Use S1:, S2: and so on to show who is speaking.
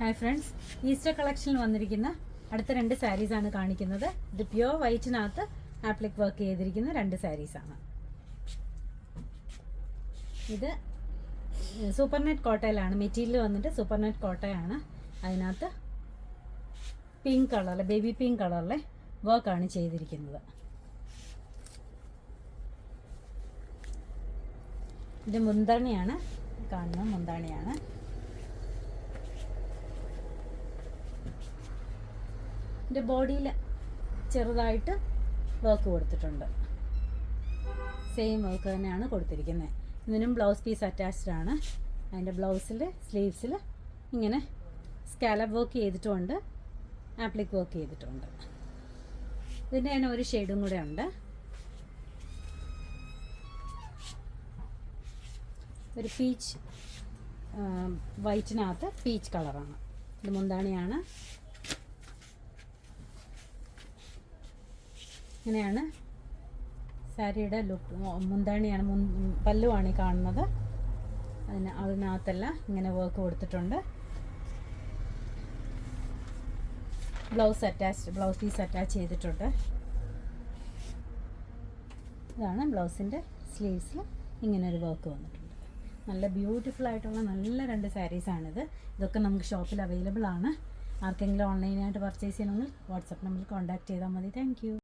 S1: Hi friends, Easter കളക്ഷനിൽ വന്നിരിക്കുന്ന അടുത്ത രണ്ട് സാരീസാണ് കാണിക്കുന്നത്. ഇത് പ്യുവർ വൈറ്റിനകത്ത് ആപ്ലിക് വർക്ക് ചെയ്തിരിക്കുന്ന രണ്ട് സാരീസാണ്. ഇത് സൂപ്പർനെറ്റ് കോട്ടയിലാണ് മെറ്റീരിയൽ വന്നിട്ട് സൂപ്പർനെറ്റ് കോട്ടയാണ്. അതിനകത്ത് പിങ്ക് കളറിലെ ബേബി പിങ്ക് കളറിലെ വർക്കാണ് ചെയ്തിരിക്കുന്നത്. ഇത് മുന്താണിയാണ് കാണുന്നത്, മുന്താണിയാണ്. ഇതിൻ്റെ ബോഡിയിൽ ചെറുതായിട്ട് വർക്ക് കൊടുത്തിട്ടുണ്ട്. സെയിം വർക്ക് തന്നെയാണ് കൊടുത്തിരിക്കുന്നത്. ഇതിനും ബ്ലൗസ് പീസ് അറ്റാച്ച്ഡ് ആണ്. അതിൻ്റെ ബ്ലൗസിൽ സ്ലീവ്സിൽ ഇങ്ങനെ സ്കാലപ്പ് വർക്ക് ചെയ്തിട്ടുമുണ്ട്, ആപ്ലിക് വർക്ക് ചെയ്തിട്ടുണ്ട്. ഇതിൻ്റെ തന്നെ ഒരു ഷെയ്ഡും കൂടെ ഉണ്ട്. ഒരു പീച്ച് വൈറ്റിനകത്ത് പീച്ച് കളറാണ്. ഇത് മുന്താണിയാണ്. ഇങ്ങനെയാണ് സാരിയുടെ ലുക്ക്. മുന്താണിയാണ്, പല്ലുവാണ് ഈ കാണുന്നത്. അതിനകത്തെല്ലാം ഇങ്ങനെ വർക്ക് കൊടുത്തിട്ടുണ്ട്. ബ്ലൗസ് പീസ് അറ്റാച്ച് ചെയ്തിട്ടുണ്ട്. ഇതാണ് ബ്ലൗസിൻ്റെ സ്ലീവ്സിൽ ഇങ്ങനെ ഒരു വർക്ക് വന്നിട്ടുണ്ട്. നല്ല ബ്യൂട്ടിഫുൾ ആയിട്ടുള്ള നല്ല രണ്ട് സാരീസാണിത്. ഇതൊക്കെ നമുക്ക് ഷോപ്പിൽ അവൈലബിൾ ആണ്. ആർക്കെങ്കിലും ഓൺലൈനായിട്ട് പർച്ചേസ് ചെയ്യണമെങ്കിൽ വാട്സപ്പ് നമ്പറിൽ കോൺടാക്ട് ചെയ്താൽ മതി. Thank you.